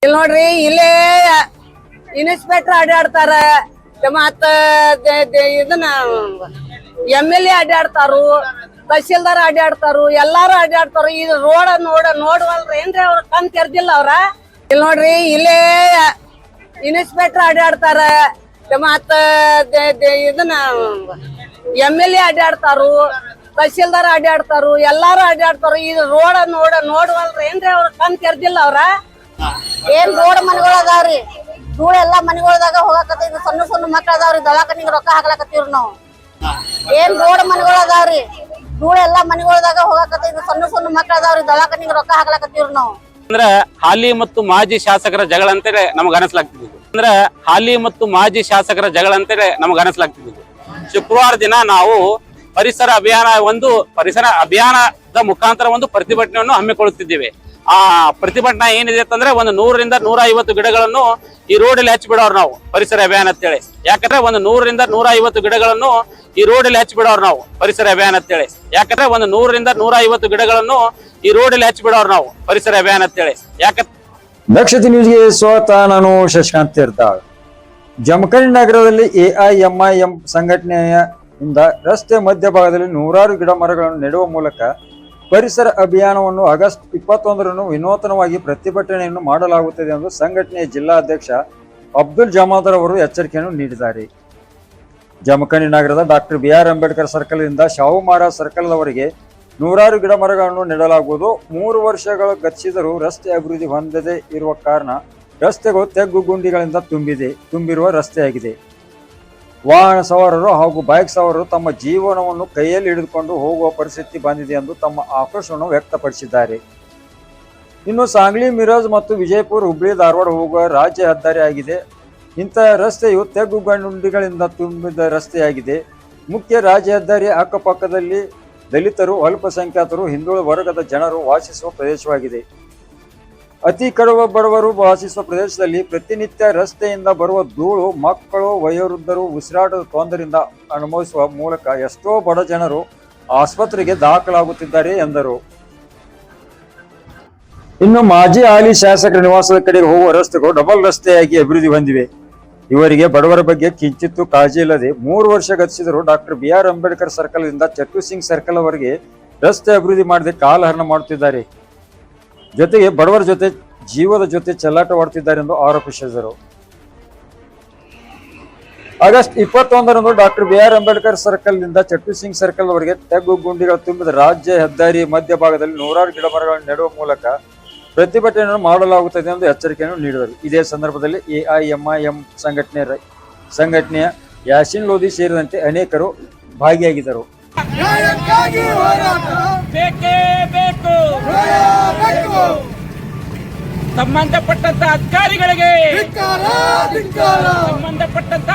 ಇಲ್ಲಿ ನೋಡ್ರಿ ಇಲ್ಲೇ ಇನ್ಸ್ಪೆಕ್ಟರ್ ಅಡ್ಡಾಡ್ತಾರ ಮತ್ತ ಇದನ್ನ MLA ಅಡ್ಡಾಡ್ತಾರು, ತಹಶೀಲ್ದಾರ್ ಅಡ್ಡಾಡ್ತಾರು, ಎಲ್ಲಾರು ಅಡ್ಡಾಡ್ತಾರು. ಇದು ರೋಡ್ ನೋಡ್ವಲ್ರಿ ಏನ್ರಿ ಅವ್ರ ಕಣ್ ತೆರ್ದಿಲ್ಲ ಅವ್ರ. ಇಲ್ಲಿ ನೋಡ್ರಿ ಇಲ್ಲೇ ಇನ್ಸ್ಪೆಕ್ಟರ್ ಅಡ್ಡಾಡ್ತಾರ ಮತ್ತ ಇದನ್ನ MLA ಅಡ್ಡಾಡ್ತಾರು, ತಹಶೀಲ್ದಾರ್ ಅಡ್ಡಾಡ್ತಾರು, ಎಲ್ಲಾರು ಅಡ್ಡಾಡ್ತಾರು. ಇದು ರೋಡ್ ನೋಡ್ವಲ್ರಿ ಏನ್ರಿ ಅವ್ರ ಕಣ್ ತೆರ್ದಿಲ್ಲ ಅವ್ರ. ಏನ್ ರೋಡ್ ಮನೆಗಳು ಅದಾವ್ರಿ, ಧೂಳ ಎಲ್ಲಾ ಮನೆಗಳದಾಗ ಹೋಗಾಕತ್ತೀವಿ. ಸಣ್ಣ ಸಣ್ಣ ಮಕ್ಳ ಅದಾವ್ರಿ, ದವಾಖಾನಿಗೆ ರೊಕ್ಕ ಹಾಕ್ಲಾಕತ್ತೀವ್ರಿ ನಾವು. ಏನ್ ರೋಡ್ ಮನೆಗಳು ಅದಾವ್ರಿ, ಧೂಳ ಎಲ್ಲಾ ಮನೆಗಳದಾಗ ಹೋಗಾಕತ್ತೀವಿ. ಸಣ್ಣ ಸಣ್ಣ ಮಕ್ಳ ಅದಾವ್ರಿ, ದವಾಖಾನಿಗೆ ರೊಕ್ಕ ಹಾಕ್ಲಾಕತ್ತೀವ್ರಿ ನಾವು. ಅಂದ್ರ ಹಾಲಿ ಮತ್ತು ಮಾಜಿ ಶಾಸಕರ ಜಗಳ ಅಂತೇಳಿ ನಮಗ ಅನಿಸ್ಲಾಗ್ತಿದ್ದು. ಅಂದ್ರ ಹಾಲಿ ಮತ್ತು ಮಾಜಿ ಶಾಸಕರ ಜಗಳ ಅಂತೇಳಿ ನಮಗ ಅನಿಸ್ಲಾಗ್ತಿದ್ದು. ಶುಕ್ರವಾರ ದಿನ ನಾವು ಪರಿಸರ ಅಭಿಯಾನದ ಮುಖಾಂತರ ಒಂದು ಪ್ರತಿಭಟನೆಯನ್ನು ಹಮ್ಮಿಕೊಳ್ಳುತ್ತಿದ್ದೇವೆ. ಆ ಪ್ರತಿಭಟನಾ ಏನಿದೆ ಅಂತಂದ್ರೆ 100 ರಿಂದ 150 ಗಿಡಗಳನ್ನು ಈ ರೋಡಲ್ಲಿ ಹಚ್ಚಿ ಬಿಡೋರು ನಾವು ಪರಿಸರ ಅಭಿಯಾನ ಅಂತೇಳಿ. ಯಾಕಂದ್ರೆ 100 ರಿಂದ 150 ಗಿಡಗಳನ್ನು ಈ ರೋಡಲ್ಲಿ ಹಚ್ಚಿ ಬಿಡೋರು ನಾವು ಪರಿಸರ ಅಭಿಯಾನ ಅಂತೇಳಿ. ಯಾಕಂದ್ರೆ 100 ರಿಂದ 150 ಗಿಡಗಳನ್ನು ಈ ರೋಡಲ್ಲಿ ಹಚ್ಚಿ ಬಿಡೋರು ನಾವು ಪರಿಸರ ಅಭಿಯಾನ ಅಂತೇಳಿ. ಯಾಕಂದ್ರೆ ದಕ್ಷತೆ ನ್ಯೂಸ್ಗೆ ಸ್ವಾಗತ. ನಾನು ಶಶಿಕಾಂತ್ ತೀರ್ಥಾಳ್. ಜಮಖಂಡಿ ನಗರದಲ್ಲಿ AIMIM ಸಂಘಟನೆಯಿಂದ ರಸ್ತೆ ಮಧ್ಯಭಾಗದಲ್ಲಿ 100 ಗಿಡ ಮರಗಳನ್ನು ನೆಡುವ ಮೂಲಕ ಪರಿಸರ ಅಭಿಯಾನವನ್ನು ಆಗಸ್ಟ್ 21ರಂದು ವಿನೂತನವಾಗಿ ಪ್ರತಿಭಟನೆಯನ್ನು ಮಾಡಲಾಗುತ್ತದೆ ಎಂದು ಸಂಘಟನೆಯ ಜಿಲ್ಲಾಧ್ಯಕ್ಷ ಅಬ್ದುಲ್ ಜಮಾದರ್ ಅವರು ಎಚ್ಚರಿಕೆಯನ್ನು ನೀಡಿದ್ದಾರೆ. ಜಮಖಂಡಿ ನಗರದ ಡಾಕ್ಟರ್ BR ಅಂಬೇಡ್ಕರ್ ಸರ್ಕಲ್ ಇಂದ ಶಾಹು ಮಹಾರಾಜ್ ಸರ್ಕಲ್ವರೆಗೆ 100 ಗಿಡ ಮರಗಳನ್ನು ನೆಡಲಾಗುವುದು. 3 ವರ್ಷಗಳು ಗತಿಸಿದರೂ ರಸ್ತೆ ಅಭಿವೃದ್ಧಿ ಹೊಂದದೇ ಇರುವ ಕಾರಣ ರಸ್ತೆಗಳು ತೆಗ್ಗು ಗುಂಡಿಗಳಿಂದ ತುಂಬಿರುವ ರಸ್ತೆಯಾಗಿದೆ. ವಾಹನ ಸವಾರರು ಹಾಗೂ ಬೈಕ್ ಸವಾರರು ತಮ್ಮ ಜೀವನವನ್ನು ಕೈಯಲ್ಲಿ ಹಿಡಿದುಕೊಂಡು ಹೋಗುವ ಪರಿಸ್ಥಿತಿ ಬಂದಿದೆ ಎಂದು ತಮ್ಮ ಆಕ್ರೋಶವನ್ನು ವ್ಯಕ್ತಪಡಿಸಿದ್ದಾರೆ. ಇನ್ನು ಸಾಂಗ್ಲಿ, ಮಿರಜ್ ಮತ್ತು ವಿಜಯಪುರ, ಹುಬ್ಳಿ, ಧಾರವಾಡ ಹೋಗುವ ರಾಜ್ಯ ಹೆದ್ದಾರಿ ಆಗಿದೆ. ಇಂತಹ ರಸ್ತೆಯು ತೆಗ್ಗು ಗುಂಡಿಗಳಿಂದ ತುಂಬಿದ ರಸ್ತೆಯಾಗಿದೆ. ಮುಖ್ಯ ರಾಜ್ಯ ಹೆದ್ದಾರಿಯ ಅಕ್ಕಪಕ್ಕದಲ್ಲಿ ದಲಿತರು, ಅಲ್ಪಸಂಖ್ಯಾತರು, ಹಿಂದುಳಿದ ವರ್ಗದ ಜನರು ವಾಸಿಸುವ ಪ್ರದೇಶವಾಗಿದೆ. ಅತಿ ಕಡುವ ಬಡವರು ವಾಸಿಸುವ ಪ್ರದೇಶದಲ್ಲಿ ಪ್ರತಿನಿತ್ಯ ರಸ್ತೆಯಿಂದ ಬರುವ ಧೂಳು ಮಕ್ಕಳು, ವಯೋವೃದ್ಧರು ಉಸಿರಾಟದ ತೊಂದರೆಯಿಂದ ಅನುಭವಿಸುವ ಮೂಲಕ ಎಷ್ಟೋ ಬಡ ಜನರು ಆಸ್ಪತ್ರೆಗೆ ದಾಖಲಾಗುತ್ತಿದ್ದಾರೆ ಎಂದರು. ಇನ್ನು ಮಾಜಿ ಹಾಲಿ ಶಾಸಕರ ನಿವಾಸದ ಕಡೆಗೆ ಹೋಗುವ ರಸ್ತೆಗಳು ಡಬಲ್ ರಸ್ತೆಯಾಗಿ ಅಭಿವೃದ್ಧಿ ಹೊಂದಿವೆ. ಇವರಿಗೆ ಬಡವರ ಬಗ್ಗೆ ಕಿಂಚಿತ್ತೂ ಕಾಳಜಿ ಇಲ್ಲದೆ 3 ವರ್ಷ ಗತಿಸಿದರೂ ಡಾಕ್ಟರ್ BR ಅಂಬೇಡ್ಕರ್ ಸರ್ಕಲ್ ಇಂದ ಚಟ್ಟು ಸಿಂಗ್ ಸರ್ಕಲ್ ವರೆಗೆ ರಸ್ತೆ ಅಭಿವೃದ್ಧಿ ಮಾಡದೆ ಕಾಲಹರಣ ಮಾಡುತ್ತಿದ್ದಾರೆ. ಜೊತೆಗೆ ಬಡವರ ಜೊತೆ ಜೀವದ ಜೊತೆ ಚೆಲ್ಲಾಟವಾಡುತ್ತಿದ್ದಾರೆ ಎಂದು ಆರೋಪಿಸಿದರು. ಆಗಸ್ಟ್ 21ರಂದು ಡಾಕ್ಟರ್ BR ಅಂಬೇಡ್ಕರ್ ಸರ್ಕಲ್ ನಿಂದ ಚಟ್ಟು ಸಿಂಗ್ ಸರ್ಕಲ್ ವರೆಗೆ ತೆಗ್ಗು ಗುಂಡಿಗಳು ತುಂಬಿದ ರಾಜ್ಯ ಹೆದ್ದಾರಿ ಮಧ್ಯಭಾಗದಲ್ಲಿ 100 ಗಿಡ ಮರಗಳನ್ನು ನೆಡುವ ಮೂಲಕ ಪ್ರತಿಭಟನೆಯನ್ನು ಮಾಡಲಾಗುತ್ತದೆ ಎಂದು ಎಚ್ಚರಿಕೆಯನ್ನು ನೀಡಿದರು. ಇದೇ ಸಂದರ್ಭದಲ್ಲಿ AIMIM ಸಂಘಟನೆಯ ಯಾಸಿನ್ ಲೋಧಿ ಸೇರಿದಂತೆ ಅನೇಕರು ಭಾಗಿಯಾಗಿದ್ದರು. ಸಂಬಂಧಪಟ್ಟಂತ ಅಧಿಕಾರಿಗಳಿಗೆ ರೋಡಿಗೆ ಸಂಬಂಧಪಟ್ಟಂತ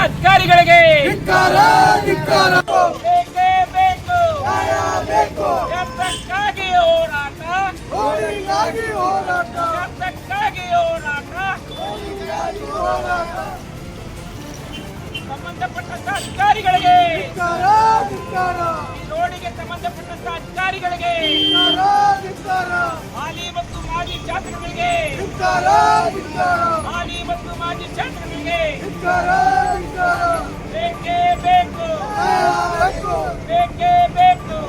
ಅಧಿಕಾರಿಗಳಿಗೆ, ಹಾಲಿ ಮತ್ತು ಮಾಜಿ ಶಾಸಕರಿಗೆ, ಹಾಲಿ ಮತ್ತು ಮಾಜಿ ಶಾಸಕರಿಗೆ ಬೇಕೇ ಬೇಕು, ಬೇಕೇ ಬೇಕು.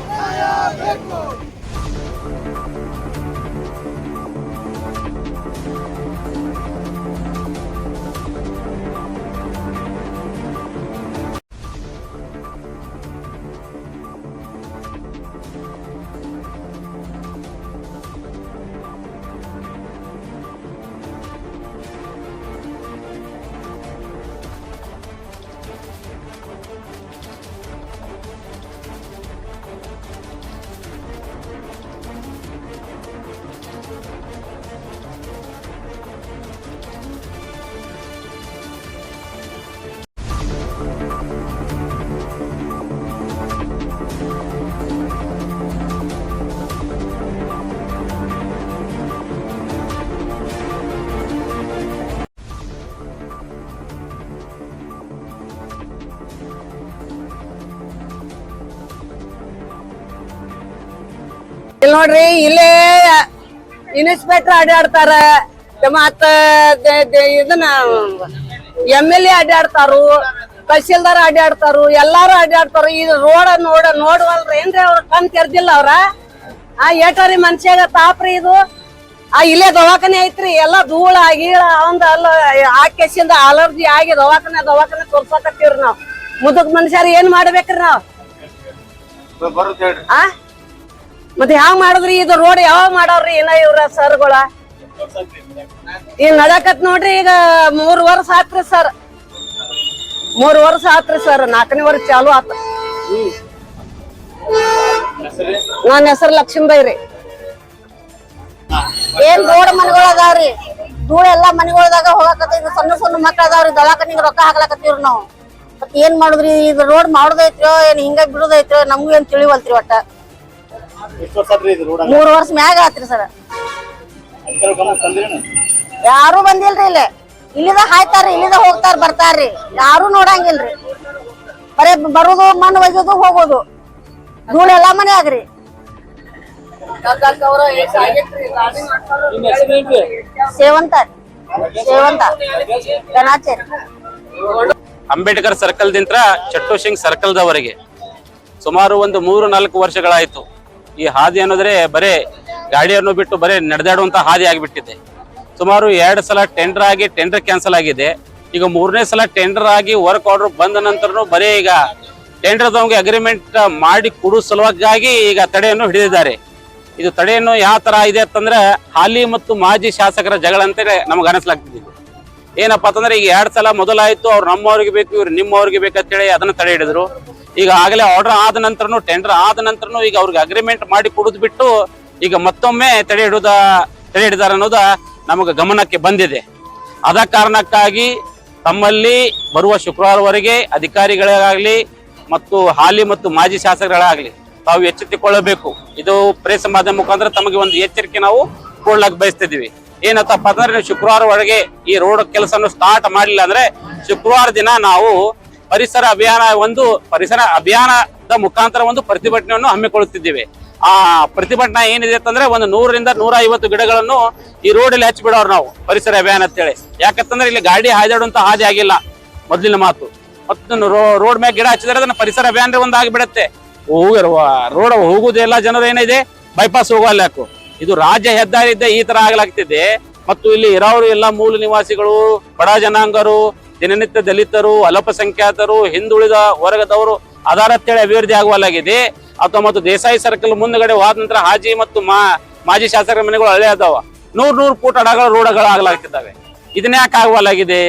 ಇಲ್ಲಿ ನೋಡ್ರಿ ಇಲ್ಲೇ ಇನ್ಸ್ಪೆಕ್ಟರ್ ಅಡ್ಡಾಡ್ತಾರ ಮತ್ತ ಇದನ್ನ MLA ಅಡ್ಡಾಡ್ತಾರು, ತಹಶೀಲ್ದಾರ್ ಅಡ್ಡಾಡ್ತಾರು, ಎಲ್ಲಾರು ಅಡ್ಡಾಡ್ತಾರು. ಈ ರೋಡ್ ನೋಡುವಲ್ರಿ ಏನ್ರಿ ಅವ್ರ ಕಣ್ ತೆರ್ದಿಲ್ಲ ಅವ್ರ ಏಟರಿ ಮನ್ಷ್ಯಾಗ ತಾಪ್ರಿ ಇದು. ಇಲ್ಲೇ ದವಾಖಾನೆ ಐತ್ರಿ, ಎಲ್ಲಾ ಧೂಳ ಗೀಳ ಅವಂದ ಅಲ್ಲ ಆಕೆಸಿಂದ ಅಲರ್ಜಿ ಆಗಿ ದವಾಖಾನೆ ತೋರ್ಸಾಕತ್ತೀವ್ರಿ ನಾವ್. ಮುದುಕ್ ಮನುಷ್ಯರು ಏನ್ ಮಾಡ್ಬೇಕ್ರಿ ನಾವ್? ಮತ್ತೆ ಹ್ಯಾಂಗ ಮಾಡುದ್ರಿ ಇದು ರೋಡ್ ಯಾವಾಗ ಮಾಡವ್ರಿ ಇನ್ನ ಇವ್ರ ಸರ್ಗಳ? ಈಗ ನಡಕತ್ ನೋಡ್ರಿ, ಈಗ 3 ವರ್ಷ ಆತ್ರಿ ಸರ್, 3 ವರ್ಷ ಆತ್ರಿ ಸರ್, 4ನೇ ವರ್ಷ ಚಾಲು ಆತ. ನನ್ನ ಹೆಸರು ಲಕ್ಷ್ಮೀಬಾಯಿ ರೀ. ಏನ್ ರೋಡ್ ಮನೆಗಳು ಅದಾವ್ರಿ, ಧೂಳ ಎಲ್ಲಾ ಮನೆಗೊಳದಾಗ ಹೋಗಾಕತ್ತೈತಿ. ಸಣ್ಣ ಸಣ್ಣ ಮಕ್ಳ ಅದಾವ್ರಿ, ದವಾಖಾನಿಗೆ ರೊಕ್ಕ ಹಾಕ್ಲಾಕತ್ತೀವ್ರಿ ನಾವ್. ಮತ್ ಏನ್ ಮಾಡುದ್ರಿ? ಇದು ರೋಡ್ ಮಾಡೋದೈತ್ರೋ ಏನ್ ಹಿಂಗ ಬಿಡುದೈತ್ರೋ ನಮ್ಗೂ ಏನ್ ತಿಳಿವಲ್ತ್ರಿ ಒಟ್ಟ. 3 ವರ್ಷ ಮ್ಯಾಗ ಆತ್ರಿ ಸರ್. ಯಾರು ಬಂದಿಲ್ರಿ ಇಲ್ಲಿದ ಹಾಯ್ತಾರ್ರಿ, ಇಲ್ಲಿದ ಹೋಗ್ತಾರ ಬರ್ತಾರ್ರಿ, ಯಾರು ನೋಡಂಗಿಲ್ರಿ. ಬರೇ ಬರುದು ಮಣ್ಣು ಒಯ್ಯೋದು ಹೋಗೋದು, ಧೂಳ ಎಲ್ಲಾ ಮನೆ ಆಗ್ರಿ. ಸೇವಂತ ಗಣಾಚೇರಿ. ಅಂಬೇಡ್ಕರ್ ಸರ್ಕಲ್ ದಿಂತ್ರ ಚಟ್ಟೋ ಸಿಂಗ್ ಸರ್ಕಲ್ ದವರೆಗೆ ಸುಮಾರು ಒಂದು 3-4 ವರ್ಷಗಳಾಯ್ತು. ಈ ಹಾದಿ ಅನ್ನೋದ್ರೆ ಬರೇ ಗಾಡಿಯನ್ನು ಬಿಟ್ಟು ಬರೇ ನಡೆದಾಡುವಂತ ಹಾದಿ ಆಗಿಬಿಟ್ಟಿದೆ. ಸುಮಾರು 2 ಸಲ ಟೆಂಡರ್ ಕ್ಯಾನ್ಸಲ್ ಆಗಿದೆ. ಈಗ 3ನೇ ಸಲ ಟೆಂಡರ್ ಆಗಿ ವರ್ಕ್ ಆರ್ಡರ್ ಬಂದ ನಂತರನು ಬರೇ ಈಗ ಟೆಂಡರ್ದವರಿಗೆ ಅಗ್ರಿಮೆಂಟ್ ಮಾಡಿ ಕೊಡುವ ಸಲುವಾಗಿ ಈಗ ತಡೆಯನ್ನು ಹಿಡಿದಿದ್ದಾರೆ. ಇದು ತಡೆಯನ್ನು ಯಾವ ತರ ಇದೆ ಅಂತಂದ್ರೆ ಹಾಲಿ ಮತ್ತು ಮಾಜಿ ಶಾಸಕರ ಜಗಳ ಅಂತೇಳಿ ನಮ್ಗೆ ಅನಿಸ್ಲಾಗ್ತಿದೆ. ಏನಪ್ಪಾ ಅಂತಂದ್ರೆ ಈಗ 2 ಸಲ ಮೊದಲಾಯ್ತು, ಅವ್ರು ನಮ್ಮವ್ರಿಗೆ ಬೇಕು ಇವ್ರು ನಿಮ್ಮವ್ರಿಗೆ ಬೇಕಂತೇಳಿ ಅದನ್ನ ತಡೆ ಹಿಡಿದ್ರು. ಈಗ ಆಗಲೇ ಆರ್ಡರ್ ಆದ ನಂತರನು ಟೆಂಡರ್ ಆದ ನಂತರನು ಈಗ ಅವ್ರಿಗೆ ಅಗ್ರಿಮೆಂಟ್ ಮಾಡಿ ಕೊಡುದು ಬಿಟ್ಟು ಈಗ ಮತ್ತೊಮ್ಮೆ ತಡೆ ಹಿಡಿದಾರ ಅನ್ನೋದ ನಮಗೆ ಗಮನಕ್ಕೆ ಬಂದಿದೆ. ಅದ ಕಾರಣಕ್ಕಾಗಿ ತಮ್ಮಲ್ಲಿ ಬರುವ ಶುಕ್ರವಾರವರೆಗೆ ಅಧಿಕಾರಿಗಳಾಗ್ಲಿ ಮತ್ತು ಹಾಲಿ ಮತ್ತು ಮಾಜಿ ಶಾಸಕರಾಗಲಿ ತಾವು ಎಚ್ಚೆತ್ತುಕೊಳ್ಳಬೇಕು. ಇದು ಪ್ರೆಸ್ ಮಾಧ್ಯಮ ಮುಖಾಂತರ ತಮಗೆ ಒಂದು ಎಚ್ಚರಿಕೆ ನಾವು ಕೊಡ್ಲಕ್ ಬಯಸ್ತಿದೀವಿ. ಏನತ್ತಪ್ಪ ಅಂದ್ರೆ ನೀವು ಶುಕ್ರವಾರ ಒಳಗೆ ಈ ರೋಡ್ ಕೆಲಸವನ್ನು ಸ್ಟಾರ್ಟ್ ಮಾಡಲಿಲ್ಲ ಅಂದ್ರೆ ಶುಕ್ರವಾರ ದಿನ ನಾವು ಪರಿಸರ ಅಭಿಯಾನದ ಮುಖಾಂತರ ಒಂದು ಪ್ರತಿಭಟನೆಯನ್ನು ಹಮ್ಮಿಕೊಳ್ಳುತ್ತಿದ್ದೇವೆ. ಆ ಪ್ರತಿಭಟನಾ ಏನಿದೆ ಅಂತಂದ್ರೆ ಒಂದು 100ರಿಂದ 150 ಗಿಡಗಳನ್ನು ಈ ರೋಡಲ್ಲಿ ಹಚ್ಚಿ ಬಿಡೋರು ನಾವು ಪರಿಸರ ಅಭಿಯಾನ ಅಂತೇಳಿ. ಯಾಕಂತಂದ್ರೆ ಇಲ್ಲಿ ಗಾಡಿ ಹಾಯ್ದಾಡುವಂತ ಹಾದಿ ಆಗಿಲ್ಲ ಮೊದಲಿನ ಮಾತು. ಮತ್ತು ರೋಡ್ ಮ್ಯಾಗ ಗಿಡ ಹಚ್ಚಿದ್ರೆ ಅದನ್ನ ಪರಿಸರ ಅಭಿಯಾನ ಒಂದು ಆಗಿಬಿಡತ್ತೆ. ರೋಡ್ ಹೋಗುದೆಲ್ಲ ಜನರು ಏನಿದೆ ಬೈಪಾಸ್ ಹೋಗಲ್ಲ. ಯಾಕು ಇದು ರಾಜ್ಯ ಹೆದ್ದಾರಿ ಇದ್ದ ಈ ತರ ಆಗ್ಲಾಗ್ತಿದೆ. ಮತ್ತು ಇಲ್ಲಿ ಇರೋರು ಎಲ್ಲ ಮೂಲ ನಿವಾಸಿಗಳು, ಬಡ ಜನಾಂಗರು, ದಿನನಿತ್ಯ ದಲಿತರು, ಅಲ್ಪಸಂಖ್ಯಾತರು, ಹಿಂದುಳಿದ ವರ್ಗದವರು ಅದರಂತೇಳಿ ಅಭಿವೃದ್ಧಿ ಆಗುವಲ್ಲಾಗಿದೆ. ಮತ್ತು ದೇಸಾಯಿ ಸರ್ಕಲ್ ಮುಂದಗಡೆ ಹೋದ ನಂತರ ಹಾಜಿ ಮತ್ತು ಮಾಜಿ ಶಾಸಕರ ಮನೆಗಳು ಹಳೆ ಅದಾವ. 100 ಫೂಟ್ ಅಡಗಳ ರೋಡ್ಗಳು ಆಗ್ಲಾಗ್ತಿದ್ದಾವೆ. ಇದನ್ನ ಯಾಕೆ ಆಗುವಲ್ಲಾಗಿದೆ?